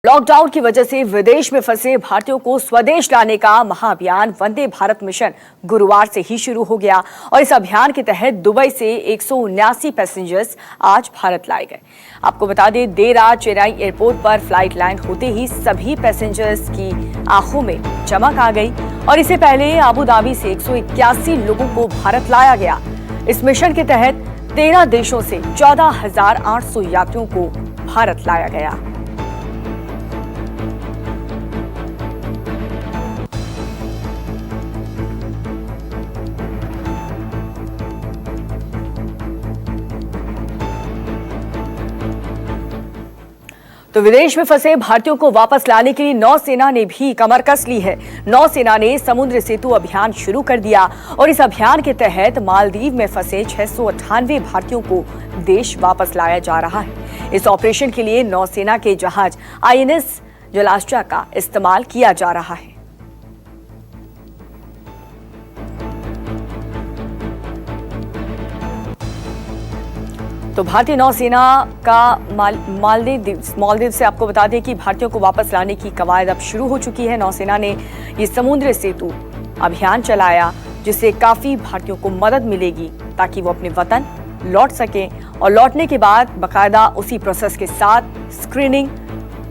Lockdown की वजह से विदेश में फंसे भारतीयों को स्वदेश लाने का महाअभियान वंदे भारत मिशन गुरुवार से ही शुरू हो गया और इस अभियान के तहत दुबई से 179 पैसेंजर्स आज भारत लाए गए। आपको बता दें, देर रात चेन्नई एयरपोर्ट पर फ्लाइट लैंड होते ही सभी पैसेंजर्स की आंखों में चमक आ गई और इससे पहले अबू धाबी से 181 लोगों को भारत लाया गया। इस मिशन के तहत 13 देशों से 14,800 यात्रियों को भारत लाया गया। तो विदेश में फंसे भारतीयों को वापस लाने के लिए नौसेना ने भी कमर कस ली है। नौसेना ने समुद्र सेतु अभियान शुरू कर दिया और इस अभियान के तहत मालदीव में फंसे 698 भारतीयों को देश वापस लाया जा रहा है। इस ऑपरेशन के लिए नौसेना के जहाज INS जलाश्वा का इस्तेमाल किया जा रहा है। तो भारतीय नौसेना का मालदीव से आपको बता दें कि भारतीयों को वापस लाने की कवायद अब शुरू हो चुकी है। नौसेना ने ये समुद्र सेतु अभियान चलाया जिससे काफी भारतीयों को मदद मिलेगी ताकि वो अपने वतन लौट सकें और लौटने के बाद बाकायदा उसी प्रोसेस के साथ स्क्रीनिंग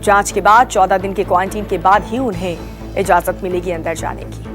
जांच के बाद 14 दिन के क्वारंटीन के बाद ही उन्हें इजाजत मिलेगी अंदर जाने की।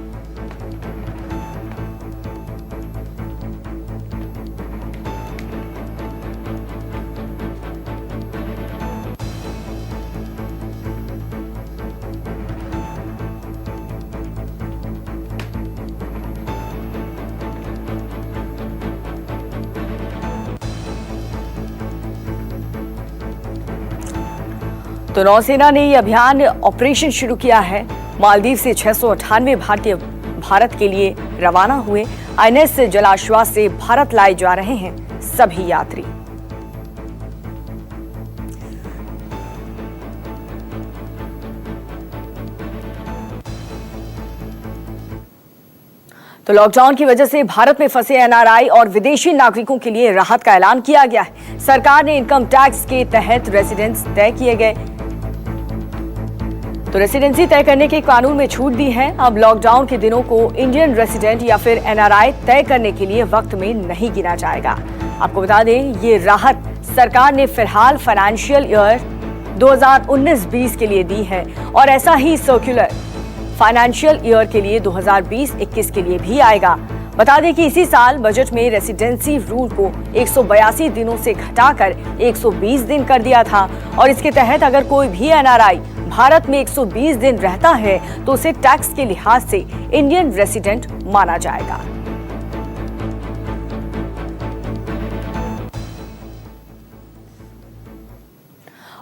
तो नौसेना ने यह अभियान ऑपरेशन शुरू किया है। मालदीव से 698 भारतीय भारत के लिए रवाना हुए। INS जलाश्वा से भारत लाए जा रहे हैं सभी यात्री। तो लॉकडाउन की वजह से भारत में फंसे NRI और विदेशी नागरिकों के लिए राहत का ऐलान किया गया है। सरकार ने इनकम टैक्स के तहत रेसिडेंस तय किए गए। तो रेसिडेंसी तय करने के कानून में छूट दी है। अब लॉकडाउन के दिनों को इंडियन रेसिडेंट या फिर NRI तय करने के लिए वक्त में नहीं गिना जाएगा। आपको बता दें, ये राहत सरकार ने फिलहाल फाइनेंशियल ईयर 2019-20 के लिए दी है और ऐसा ही सर्कुलर फाइनेंशियल ईयर के लिए 2020-21 के लिए भी आएगा। बता दें कि इसी साल बजट में रेसिडेंसी रूल को 182 दिनों से घटाकर 120 दिन कर दिया था और इसके तहत अगर कोई भी NRI भारत में 120 दिन रहता है तो उसे टैक्स के लिहाज से इंडियन रेसिडेंट माना जाएगा।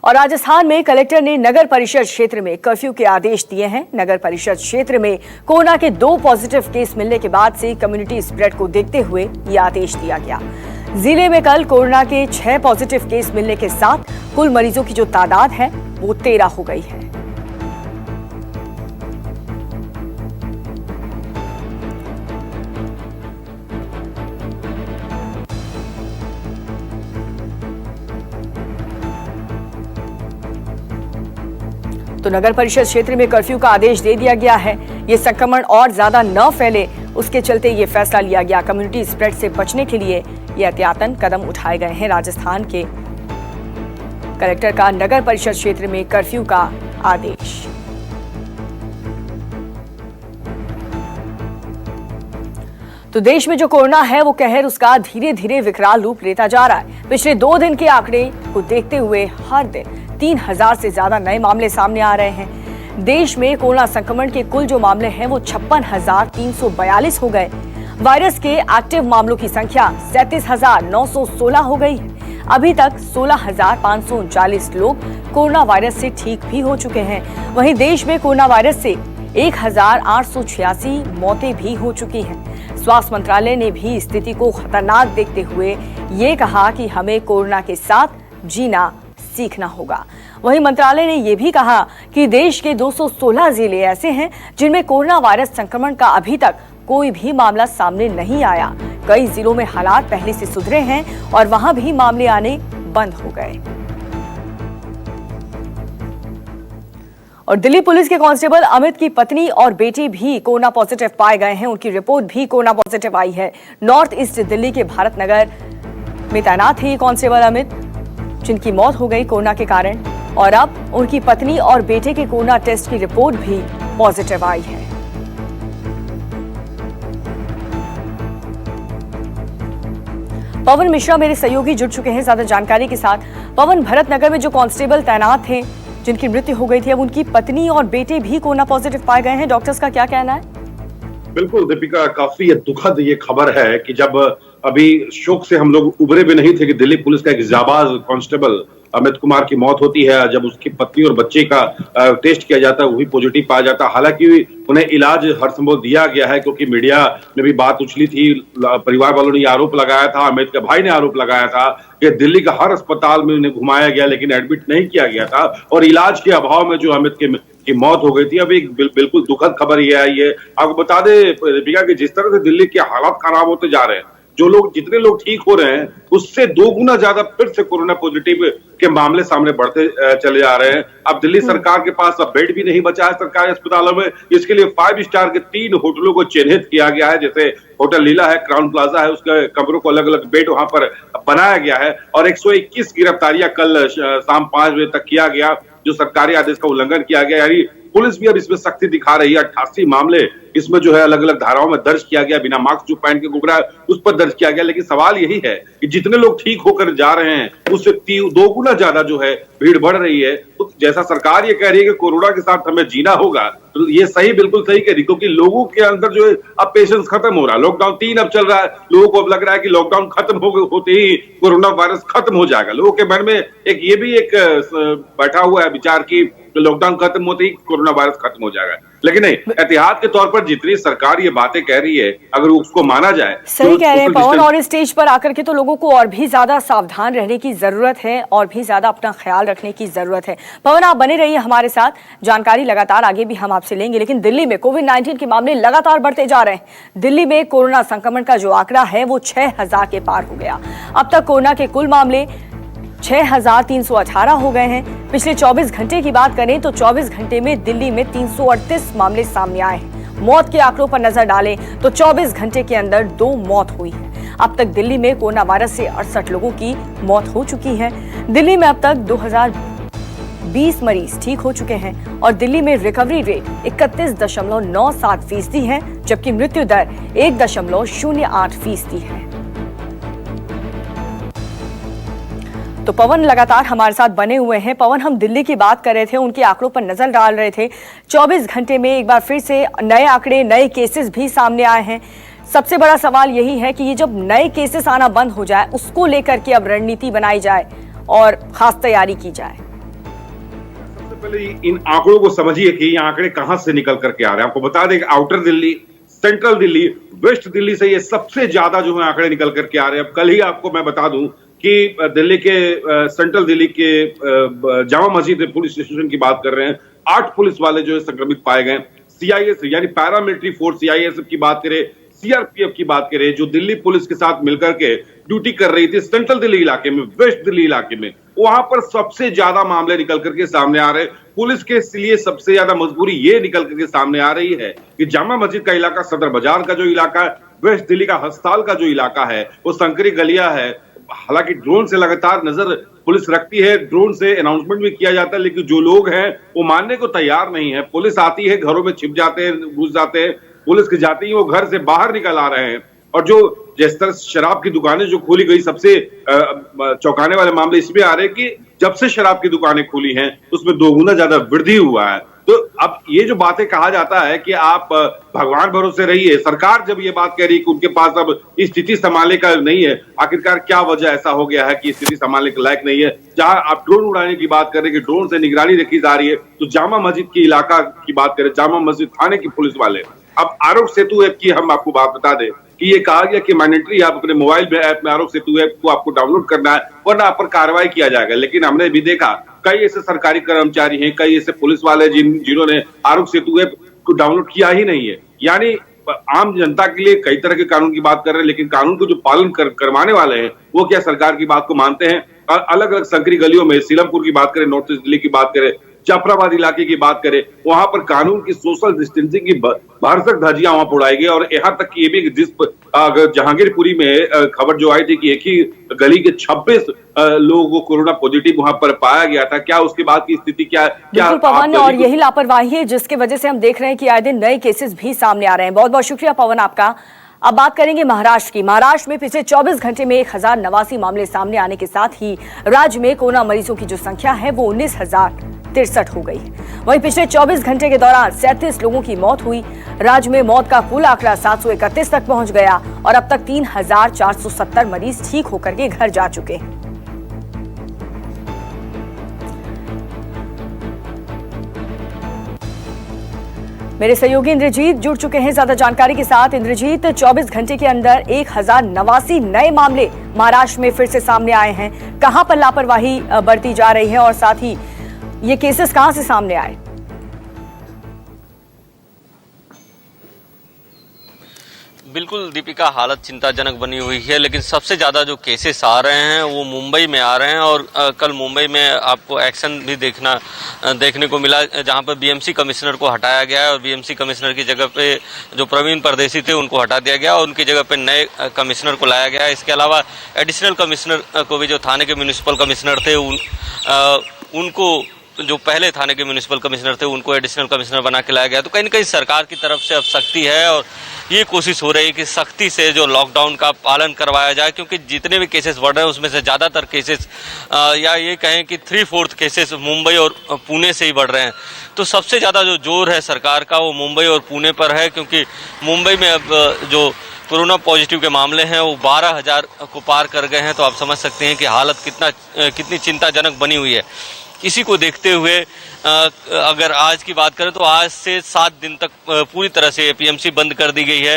और राजस्थान में कलेक्टर ने नगर परिषद क्षेत्र में कर्फ्यू के आदेश दिए हैं। नगर परिषद क्षेत्र में कोरोना के 2 पॉजिटिव केस मिलने के बाद से कम्युनिटी स्प्रेड को देखते हुए ये आदेश दिया गया। जिले में कल कोरोना के 6 पॉजिटिव केस मिलने के साथ कुल मरीजों की जो तादाद है वो 13 हो गई है। तो नगर परिषद क्षेत्र में कर्फ्यू का आदेश दे दिया गया है। ये संक्रमण और ज्यादा न फैले उसके चलते ये फैसला लिया गया। कम्युनिटी स्प्रेड से बचने के लिए ये एहतियातन कदम उठाए गए हैं। राजस्थान के कलेक्टर का नगर परिषद क्षेत्र में कर्फ्यू का आदेश। तो देश में जो कोरोना है वो कहर उसका धीरे धीरे विकराल रूप लेता जा रहा है। पिछले 2 दिन के आंकड़े को देखते हुए हर दिन 3000 से ज्यादा नए मामले सामने आ रहे हैं। देश में कोरोना संक्रमण के कुल जो मामले हैं वो 56,342 हो गए। वायरस के एक्टिव मामलों की संख्या 37,916 हो गई है। अभी तक 16,539 लोग कोरोना वायरस से ठीक भी हो चुके हैं। वहीं देश में कोरोना वायरस से 1,886 मौतें भी हो चुकी हैं। स्वास्थ्य मंत्रालय ने भी स्थिति को खतरनाक देखते हुए ये कहा कि हमें कोरोना के साथ जीना सीखना होगा। वहीं मंत्रालय ने यह भी कहा कि देश के 216 जिले ऐसे हैं जिनमें कोरोना वायरस संक्रमण का अभी तक कोई भी मामला सामने नहीं आया। कई जिलों में हालात पहले से सुधरे हैं और वहां भी मामले आने बंद हो गए। और दिल्ली पुलिस के कांस्टेबल अमित की पत्नी और बेटे भी कोरोना पॉजिटिव पाए गए हैं। उनकी रिपोर्ट भी कोरोना पॉजिटिव आई है। नॉर्थ ईस्ट दिल्ली के भारत नगर में तैनात थे कांस्टेबल अमित, जिनकी मौत हो गई कोरोना के कारण, और अब उनकी पत्नी और बेटे के कोरोना टेस्ट की रिपोर्ट भी पॉजिटिव आई है। पवन मिश्रा मेरे सहयोगी जुड़ चुके हैं ज्यादा जानकारी के साथ। पवन, भरत नगर में जो कांस्टेबल तैनात थे जिनकी मृत्यु हो गई थी, अब उनकी पत्नी और बेटे भी कोरोना पॉजिटिव पाए गए हैं, डॉक्टर्स का क्या कहना है? बिल्कुल दीपिका, काफी दुखद ये खबर है कि जब अभी शोक से हम लोग उभरे भी नहीं थे कि दिल्ली पुलिस का एक जाबाज कांस्टेबल अमित कुमार की मौत होती है, जब उसकी पत्नी और बच्चे का टेस्ट किया जाता है वो भी पॉजिटिव पाया जाता है। हालांकि उन्हें इलाज हर संभव दिया गया है, क्योंकि मीडिया में भी बात उछली थी, परिवार वालों ने आरोप लगाया था, अमित के भाई ने आरोप लगाया था कि दिल्ली का हर अस्पताल में उन्हें घुमाया गया लेकिन एडमिट नहीं किया गया था, और इलाज के अभाव में जो अमित की मौत हो गई थी। अब एक बिल्कुल दुखद खबर ये आई है। आपको बता दें दीपिका कि जिस तरह से दिल्ली के हालात खराब होते जा रहे हैं, जितने लोग ठीक हो रहे हैं उससे 2 गुना ज्यादा फिर से कोरोना पॉजिटिव के मामले सामने बढ़ते चले जा रहे हैं। अब दिल्ली सरकार के पास अब बेड भी नहीं बचा है सरकारी अस्पतालों में। इसके लिए 5 स्टार के 3 होटलों को चिन्हित किया गया है, जैसे होटल लीला है, क्राउन प्लाजा है, उसके कमरों को अलग अलग बेड वहां पर बनाया गया है। और 121 गिरफ्तारियां कल शाम 5 बजे तक किया गया, जो सरकारी आदेश का उल्लंघन किया गया। यानी पुलिस भी अब इसमें सख्ती दिखा रही है। 88 मामले इसमें जो है अलग अलग धाराओं में दर्ज किया गया, बिना मास्क जो पहन के घूम रहा है उस पर दर्ज किया गया। लेकिन सवाल यही है कि जितने लोग ठीक होकर जा रहे हैं उससे 2 गुना ज्यादा जो है भीड़ बढ़ रही है। तो जैसा सरकार ये कह रही है कि कोरोना के साथ हमें जीना होगा, तो ये बिल्कुल सही कह रही, क्योंकि लोगों के अंदर जो है अब पेशेंस खत्म हो रहा है। लॉकडाउन 3 अब चल रहा है, लोगों को अब लग रहा है कि लॉकडाउन खत्म होते ही कोरोना वायरस खत्म हो जाएगा। लोगों के मन में ये भी एक बैठा हुआ है विचार की लॉकडाउन खत्म होते ही कोरोना वायरस खत्म हो जाएगा। लेकिन नहीं, एहतियात के तौर पर जितनी सरकार ये बातें कह रही है, अगर उसको माना जाए, सही कह रहे हैं पवन। और इस स्टेज पर आकर के तो लोगों को और भी ज्यादा सावधान रहने की जरूरत है और भी ज्यादा अपना ख्याल रखने की जरूरत है। पवन, आप बने रहिए हमारे साथ, जानकारी लगातार आगे भी हम आपसे लेंगे। लेकिन दिल्ली में कोविड-19 के मामले लगातार बढ़ते जा रहे हैं। दिल्ली में कोरोना संक्रमण का जो आंकड़ा है वो 6000 के पार हो गया। अब तक कोरोना के कुल मामले 6318 हो गए हैं। पिछले 24 घंटे की बात करें तो 24 घंटे में दिल्ली में 338 मामले सामने आए हैं। मौत के आंकड़ों पर नजर डालें तो 24 घंटे के अंदर 2 मौत हुई है। अब तक दिल्ली में कोरोना वायरस से 68 लोगों की मौत हो चुकी है। दिल्ली में अब तक 2020 मरीज ठीक हो चुके हैं और दिल्ली में रिकवरी रेट 31.97% है, जबकि मृत्यु दर 1.08% है। तो पवन लगातार हमारे साथ बने हुए हैं। पवन, हम दिल्ली की बात कर रहे थे, उनके आंकड़ों पर नजर डाल रहे थे। 24 घंटे में एक बार फिर से नए आंकड़े, नए केसेस भी सामने आए हैं। सबसे बड़ा सवाल यही है कि ये जब नए केसेस आना बंद हो जाए, उसको लेकर के अब रणनीति बनाई जाए और खास तैयारी की जाए। सबसे पहले इन आंकड़ों को समझिए कि ये आंकड़े कहां से निकल करके आ रहे हैं। आपको बता दें कि outer Delhi, central Delhi, west Delhi से ये सबसे ज्यादा जो है आंकड़े निकल करके आ रहे हैं। अब कल ही आपको मैं बता दूं कि दिल्ली के सेंट्रल दिल्ली के जामा मस्जिद पुलिस स्टेशन की बात कर रहे हैं, 8 पुलिस वाले जो है संक्रमित पाए गए। सीआईएस यानी पैरामिलिट्री फोर्स सीआईएसएफ की बात करें, सीआरपीएफ की बात करें, जो दिल्ली पुलिस के साथ मिलकर के ड्यूटी कर रही थी सेंट्रल दिल्ली इलाके में, वेस्ट दिल्ली इलाके में, वहां पर सबसे ज्यादा मामले निकल करके सामने आ रहे हैं। पुलिस के लिए सबसे ज्यादा मजबूरी ये निकल करके सामने आ रही है कि जामा मस्जिद का इलाका, सदर बाजार का जो इलाका है, वेस्ट दिल्ली का हस्ताल का जो इलाका है, वो संकरी गलियां है। हालांकि ड्रोन से लगातार नजर पुलिस रखती है, ड्रोन से अनाउंसमेंट भी किया जाता है, लेकिन जो लोग हैं वो मानने को तैयार नहीं है। पुलिस आती है, घरों में छिप जाते हैं, घुस जाते हैं, पुलिस के जाते ही वो घर से बाहर निकल आ रहे हैं। और जो जिस तरह शराब की दुकानें जो खोली गई, सबसे चौंकाने वाले मामले इसमें आ रहे हैं कि जब से शराब की दुकानें खुली हैं उसमें 2 गुना ज्यादा वृद्धि हुआ है। तो अब ये जो बातें कहा जाता है कि आप भगवान भरोसे रहिए, सरकार जब ये बात कह रही है कि उनके पास अब स्थिति संभालने का नहीं है, आखिरकार क्या वजह ऐसा हो गया है कि स्थिति संभालने के लायक नहीं है? जहां आप ड्रोन उड़ाने की बात करें कि ड्रोन से निगरानी रखी जा रही है, तो जामा मस्जिद के इलाका की बात करें, जामा मस्जिद थाने की पुलिस वाले, अब आरोग्य सेतु ऐप की हम आपको बात बता दें कि ये कहा गया कि मैंडेटरी आप अपने मोबाइल में ऐप में आरोग्य सेतु ऐप को आपको डाउनलोड करना है, वरना आप पर कार्रवाई किया जाएगा। लेकिन हमने भी देखा कई ऐसे सरकारी कर्मचारी हैं, कई ऐसे पुलिस वाले जिन्होंने आरोग्य सेतु ऐप को डाउनलोड किया ही नहीं है। यानी आम जनता के लिए कई तरह के कानून की बात कर रहे हैं, लेकिन कानून को जो पालन करवाने वाले हैं वो क्या सरकार की बात को मानते हैं? अलग अलग संकरी गलियों में, सीलमपुर की बात करें, नॉर्थ ईस्ट दिल्ली की बात करें, जाफराबाद इलाके की बात करें, वहां पर कानून की सोशल डिस्टेंसिंग की भरसक धज्जियां वहां उड़ाई गई। और यहाँ तक कि ये भी जहांगीरपुरी में खबर जो आई थी कि एक ही गली के 26 लोगों को कोरोना पॉजिटिव वहां पर पाया गया था। क्या उसके बाद की स्थिति क्या पवन, और यही लापरवाही है जिसकी वजह से हम देख रहे हैं कि आए दिन नए केसेस भी सामने आ रहे हैं। बहुत बहुत शुक्रिया पवन आपका। अब बात करेंगे महाराष्ट्र की। महाराष्ट्र में पिछले 24 घंटे में 1089 मामले सामने आने के साथ ही राज्य में कोरोना मरीजों की जो संख्या है वो 19,063 हो गई है। वहीं पिछले 24 घंटे के दौरान 37 लोगों की मौत हुई। राज्य में मौत का कुल आंकड़ा 731 तक पहुंच गया और अब तक 3,470 मरीज ठीक होकर के घर जा चुके हैं। मेरे सहयोगी इंद्रजीत जुड़ चुके हैं ज्यादा जानकारी के साथ। इंद्रजीत, 24 घंटे के अंदर 1089 नए मामले महाराष्ट्र में फिर से सामने आए हैं। कहां पर लापरवाही बरती जा रही है और साथ ही ये केसेस कहां से सामने आए? बिल्कुल दीपिका, हालत चिंताजनक बनी हुई है, लेकिन सबसे ज़्यादा जो केसेस आ रहे हैं वो मुंबई में आ रहे हैं। और कल मुंबई में आपको एक्शन भी देखने को मिला, जहां पर बीएमसी कमिश्नर को हटाया गया है और बीएमसी कमिश्नर की जगह पे जो प्रवीण परदेसी थे उनको हटा दिया गया और उनकी जगह पे नए कमिश्नर को लाया गया है। इसके अलावा एडिशनल कमिश्नर को भी, जो थाने के म्यूनिसिपल कमिश्नर थे उनको, जो पहले थाने के म्यूनिसिपल कमिश्नर थे उनको एडिशनल कमिश्नर बना के लाया गया। तो कहीं न कहीं सरकार की तरफ से अब सख्ती है और ये कोशिश हो रही है कि सख्ती से जो लॉकडाउन का पालन करवाया जाए, क्योंकि जितने भी केसेस बढ़ रहे हैं उसमें से ज़्यादातर केसेस या ये कहें कि 3/4 केसेस मुंबई और पुणे से ही बढ़ रहे हैं। तो सबसे ज़्यादा जो जोर है सरकार का वो मुंबई और पुणे पर है, क्योंकि मुंबई में अब जो कोरोना पॉजिटिव के मामले हैं वो 12,000 को पार कर गए हैं। तो आप समझ सकते हैं कि हालत कितनी चिंताजनक बनी हुई है। इसी को देखते हुए अगर आज की बात करें तो आज से 7 दिन तक पूरी तरह से एपीएमसी बंद कर दी गई है।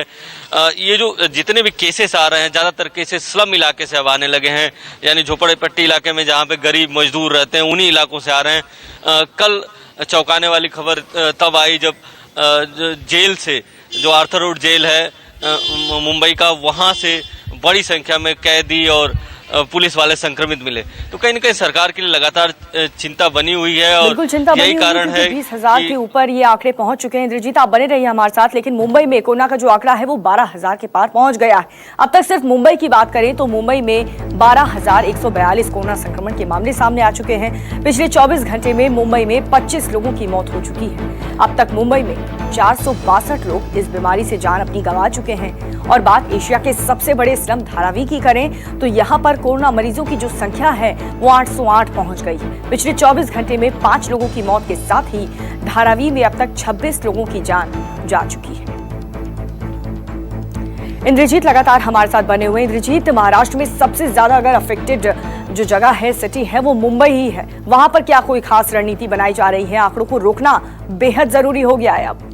ये जो जितने भी केसेस आ रहे हैं, ज़्यादातर केसेस स्लम इलाके से अब आने लगे हैं, यानी झोपड़पट्टी इलाके में जहाँ पे गरीब मजदूर रहते हैं उन्हीं इलाकों से आ रहे हैं। कल चौंकाने वाली खबर तब आई जब जेल से, जो आर्थर रोड जेल है मुंबई का, वहाँ से बड़ी संख्या में कैदी और पुलिस वाले संक्रमित मिले। तो कहीं न कहीं सरकार के लिए लगातार चिंता बनी हुई है और यही कारण है 20,000 के ऊपर ये आंकड़े पहुंच चुके हैं। इंद्रजीत, आप बने रहिए हमारे साथ। लेकिन मुंबई में कोरोना का जो आंकड़ा है वो 12,000 के पार पहुंच गया है। अब तक सिर्फ मुंबई की बात करें तो मुंबई में 12,142 कोरोना संक्रमण के मामले सामने आ चुके हैं। पिछले 24 घंटे में मुंबई में 25 लोगों की मौत हो चुकी है। अब तक मुंबई में 462 लोग इस बीमारी से जान अपनी गंवा चुके हैं। और बात एशिया के सबसे बड़े स्लम धारावी की करें तो यहाँ पर कोरोना मरीजों की जो संख्या है वो 808 पहुंच गई है। पिछले 24 घंटे में 5 लोगों की मौत के साथ ही धारावी में अब तक 26 लोगों की जान जा चुकी है। इंद्रजीत लगातार हमारे साथ बने हुए। इंद्रजीत, महाराष्ट्र में सबसे ज्यादा अगर अफेक्टेड जो जगह है, सिटी है, वो मुंबई ही है। वहां पर क्या कोई खास रणनीति बनाई जा रही है? आंकड़ों को रोकना बेहद जरूरी हो गया है अब।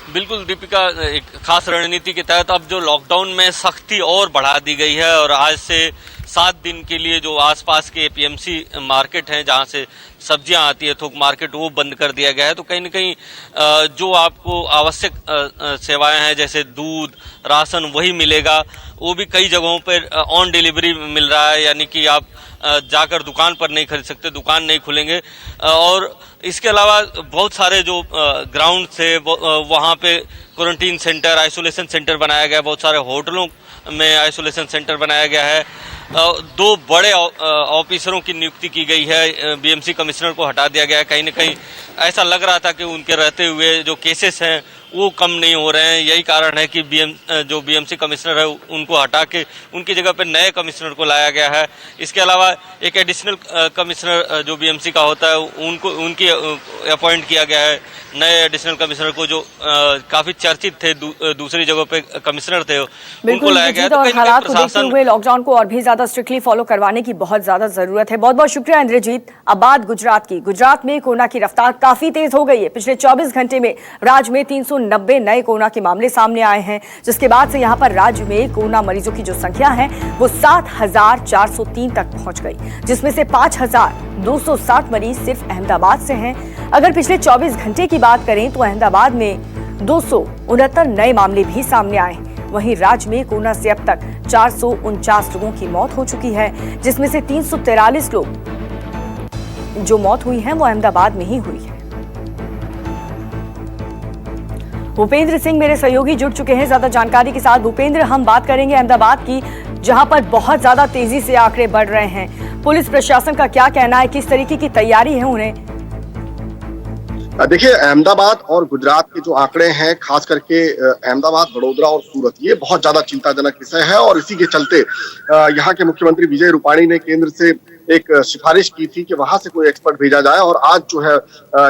बिल्कुल दीपिका, एक खास रणनीति के तहत अब जो लॉकडाउन में सख्ती और बढ़ा दी गई है और आज से 7 दिन के लिए जो आसपास के एपीएमसी मार्केट हैं जहां से सब्जियां आती है, थोक मार्केट, वो बंद कर दिया गया है। तो कहीं न कहीं जो आपको आवश्यक सेवाएं हैं जैसे दूध, राशन, वही मिलेगा। वो भी कई जगहों पर ऑन डिलीवरी मिल रहा है, यानी कि आप जाकर दुकान पर नहीं खरीद सकते, दुकान नहीं खुलेंगे। और इसके अलावा बहुत सारे जो ग्राउंड थे वहाँ पे क्वारंटीन सेंटर, आइसोलेशन सेंटर बनाया गया है। बहुत सारे होटलों में आइसोलेशन सेंटर बनाया गया है। 2 बड़े ऑफिसरों की नियुक्ति की गई है। बीएमसी कमिश्नर को हटा दिया गया है। कहीं न कहीं ऐसा लग रहा था कि उनके रहते हुए जो केसेस हैं वो कम नहीं हो रहे हैं। यही कारण है कि जो बीएमसी कमिश्नर है उनको हटा के उनकी जगह पे नए कमिश्नर को लाया गया है। इसके अलावा एक एडिशनल कमिश्नर जो बीएमसी का होता है उनकी अपॉइंट किया गया है। नए एडिशनल कमिश्नर को जो काफी चर्चित थे, दूसरी जगह पे कमिश्नर थे, उनको लाया गया। तो हालात को देखते हुए लॉकडाउन को और भी ज्यादा स्ट्रिक्टली फॉलो करवाने की बहुत ज्यादा जरूरत है। बहुत बहुत शुक्रिया इंद्रजीत। अब बात गुजरात की। गुजरात में कोरोना की रफ्तार काफी तेज हो गई है। पिछले 24 घंटे में राज्य में 390 नए कोरोना के मामले सामने आए हैं, जिसके बाद से यहाँ पर राज्य में कोरोना मरीजों की जो संख्या है वो 7,403 तक पहुंच गई, जिसमें से 5,260 मरीज सिर्फ अहमदाबाद से हैं। अगर पिछले 24 घंटे की बात करें तो अहमदाबाद में 269 नए मामले भी सामने आए। वहीं राज्य में कोरोना से अब तक 449 लोगों की मौत हो चुकी है, जिसमें से 343 लोग जो मौत हुई है वो अहमदाबाद में ही हुई है। भूपेंद्र सिंह मेरे सहयोगी जुड़ चुके हैं ज्यादा जानकारी के साथ। भूपेंद्र, हम बात करेंगे अहमदाबाद की, जहां पर बहुत ज्यादा तेजी से आंकड़े बढ़ रहे हैं। पुलिस प्रशासन का क्या कहना है, किस तरीके की तैयारी है उन्हें? देखिए, अहमदाबाद और गुजरात के जो आंकड़े हैं, खास करके अहमदाबाद, वडोदरा और सूरत, ये बहुत ज्यादा चिंताजनक विषय है। और इसी के चलते यहाँ के मुख्यमंत्री विजय रूपाणी ने केंद्र से एक सिफारिश की थी कि वहां से कोई एक्सपर्ट भेजा जाए। और आज जो है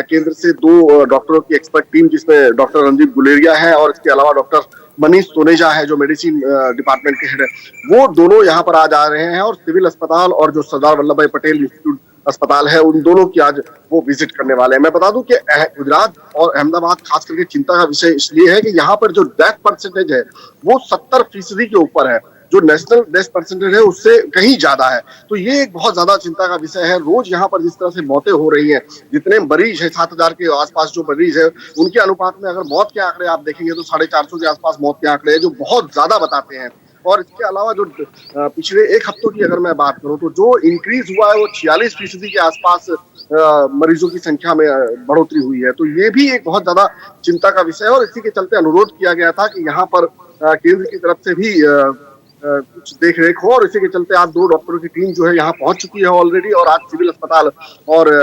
केंद्र से 2 डॉक्टरों की एक्सपर्ट टीम, जिसमें डॉक्टर रणदीप गुलेरिया है और इसके अलावा डॉक्टर मनीष सोनेजा है जो मेडिसिन डिपार्टमेंट के हेड है, वो दोनों यहाँ पर आज आ रहे हैं। और सिविल अस्पताल और जो सरदार वल्लभ भाई पटेल इंस्टीट्यूट अस्पताल है, उन दोनों की आज वो विजिट करने वाले हैं। मैं बता दूं कि गुजरात और अहमदाबाद खास करके चिंता का विषय इसलिए है कि यहाँ पर जो डेथ परसेंटेज है वो 70% के ऊपर है, जो नेशनल डेथ परसेंटेज है उससे कहीं ज्यादा है। तो ये एक बहुत ज्यादा चिंता का विषय है। रोज यहाँ पर जिस तरह से मौतें हो रही हैं, जितने मरीज है 7000 के आसपास जो मरीज है, उनके अनुपात में अगर मौत के आंकड़े आप देखेंगे तो 450 के आसपास मौत के आंकड़े हैं, जो बहुत ज्यादा बताते हैं। और इसके अलावा जो पिछले 1 हफ्तों की अगर मैं बात करूं तो जो इंक्रीज हुआ है वो 46% के आसपास मरीजों की संख्या में बढ़ोतरी हुई है। तो ये भी एक बहुत ज्यादा चिंता का विषय है। और इसी के चलते अनुरोध किया गया था कि यहाँ पर केंद्र की तरफ से भी कुछ देख रेख हो। और इसी के चलते आज 2 डॉक्टरों की टीम जो है यहाँ पहुंच चुकी है ऑलरेडी, और आज सिविल अस्पताल और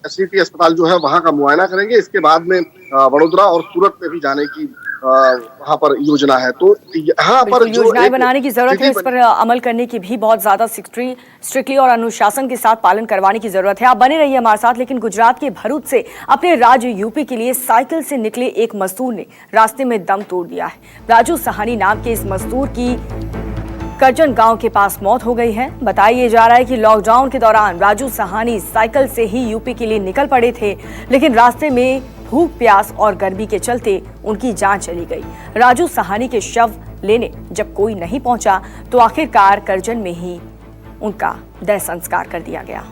एसवीपी अस्पताल जो है वहां का मुआयना करेंगे। इसके बाद में वडोदरा और सूरत में भी जाने की वहां पर योजना है। तो यहाँ पर योजनाएं बनाने की जरूरत है, इस पर अमल करने की भी बहुत ज्यादा स्ट्रिक्टली और अनुशासन के साथ पालन करवाने की जरूरत है। आप बने रहिए हमारे साथ। लेकिन गुजरात के भरूच से अपने राज्य यूपी के लिए साइकिल से निकले एक मजदूर ने रास्ते में दम तोड़ दिया है। राजू सहानी नाम के इस मजदूर की करजन गांव के पास मौत हो गई है। बताया जा रहा है कि लॉकडाउन के दौरान राजू सहानी साइकिल से ही यूपी के लिए निकल पड़े थे, लेकिन रास्ते में भूख, प्यास और गर्मी के चलते उनकी जान चली गई। राजू सहानी के शव लेने जब कोई नहीं पहुंचा तो आखिरकार करजन में ही उनका देह संस्कार कर दिया गया।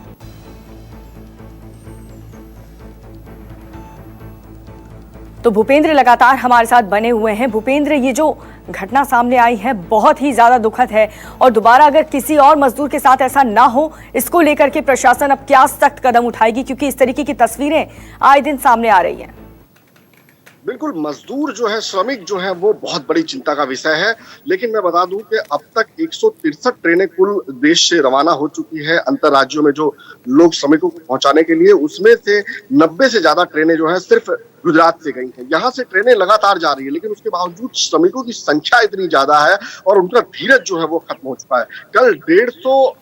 तो भूपेंद्र लगातार हमारे साथ बने हुए हैं। भूपेंद्र, ये जो घटना सामने आई है बहुत ही ज्यादा दुखद है, और दोबारा अगर किसी और मजदूर के साथ ऐसा ना हो, इसको लेकर के प्रशासन अब क्या सख्त कदम उठाएगी? क्योंकि इस तरीके की तस्वीरें आए दिन सामने आ रही हैं। बिल्कुल, मजदूर जो है, श्रमिक जो है, वो बहुत बड़ी चिंता का विषय है। लेकिन मैं बता दूं कि अब तक 163 ट्रेनें कुल देश से रवाना हो चुकी है अंतर राज्यों में जो लोग श्रमिकों को पहुंचाने के लिए। उसमें से 90 से ज्यादा ट्रेनें जो है सिर्फ गुजरात से गई हैं। यहाँ से ट्रेनें लगातार जा रही है, लेकिन उसके बावजूद श्रमिकों की संख्या इतनी ज्यादा है और उनका धीरज जो है वो खत्म हो चुका है। कल 150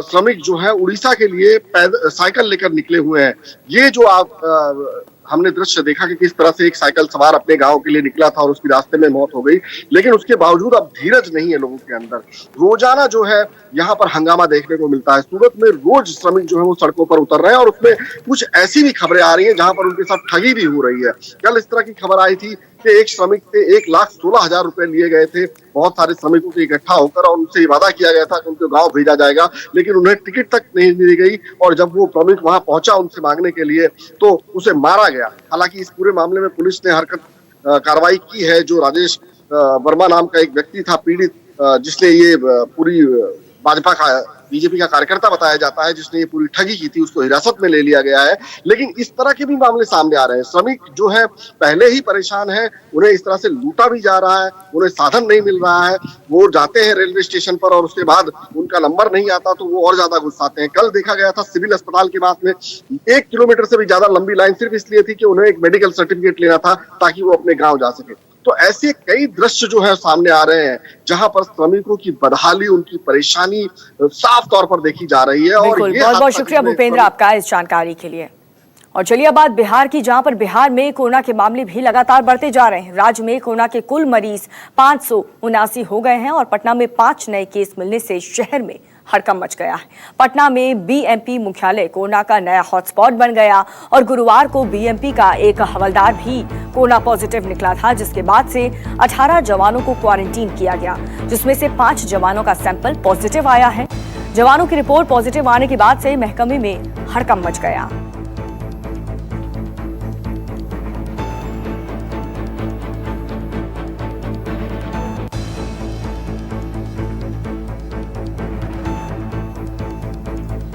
श्रमिक जो है उड़ीसा के लिए साइकिल लेकर निकले हुए हैं। ये जो आप हमने दृश्य देखा कि किस तरह से एक साइकिल सवार अपने गांव के लिए निकला था और उसकी रास्ते में मौत हो गई, लेकिन उसके बावजूद अब धीरज नहीं है लोगों के अंदर। रोजाना जो है यहाँ पर हंगामा देखने को मिलता है। सूरत में रोज श्रमिक जो है वो सड़कों पर उतर रहे हैं, और उसमें कुछ ऐसी भी खबरें आ रही हैं जहां पर उनके साथ ठगी भी हो रही है। कल इस तरह की खबर आई थी कि एक श्रमिक से 1,16,000 रुपए लिए गए थे बहुत सारे श्रमिकों से इकट्ठा होकर, और उनसे वादा किया गया था कि उनके गांव भेजा जाएगा, लेकिन उन्हें टिकट तक नहीं दी गई। और जब वो श्रमिक वहां पहुंचा उनसे मांगने के लिए तो उसे मारा गया। हालांकि इस पूरे मामले में पुलिस ने कार्रवाई की है। जो राजेश वर्मा नाम का एक व्यक्ति था पीड़ित, जिसने ये पूरी बीजेपी का कार्यकर्ता बताया जाता है, जिसने ये पूरी ठगी की थी, उसको हिरासत में ले लिया गया है। लेकिन इस तरह के भी मामले सामने आ रहे हैं। श्रमिक जो है पहले ही परेशान है, उन्हें इस तरह से लूटा भी जा रहा है, उन्हें साधन नहीं मिल रहा है। वो जाते हैं रेलवे स्टेशन पर और उसके बाद उनका नंबर नहीं आता तो वो और ज्यादा गुस्साते हैं। कल देखा गया था सिविल अस्पताल के पास में 1 किलोमीटर से भी ज्यादा लंबी लाइन सिर्फ इसलिए थी कि उन्हें एक मेडिकल सर्टिफिकेट लेना था ताकि वो अपने गाँव जा सके। तो ऐसे कई दृश्य जो है सामने आ रहे हैं जहां पर श्रमिकों की बदहाली, उनकी परेशानी साफ तौर पर देखी जा रही है। और बहुत बहुत शुक्रिया भूपेंद्र आपका इस जानकारी के लिए। और चलिए अब बात बिहार की, जहां पर बिहार में कोरोना के मामले भी लगातार बढ़ते जा रहे हैं। राज्य में कोरोना के कुल मरीज 579 हो गए हैं और पटना में 5 नए केस मिलने से शहर में हड़कंप मच गया है। पटना में बीएमपी मुख्यालय कोरोना का नया हॉटस्पॉट बन गया और गुरुवार को बीएमपी का एक हवलदार भी कोरोना पॉजिटिव निकला था, जिसके बाद से 18 जवानों को क्वारंटीन किया गया, जिसमें से 5 जवानों का सैंपल पॉजिटिव आया है। जवानों की रिपोर्ट पॉजिटिव आने के बाद से महकमे में हड़कंप मच गया।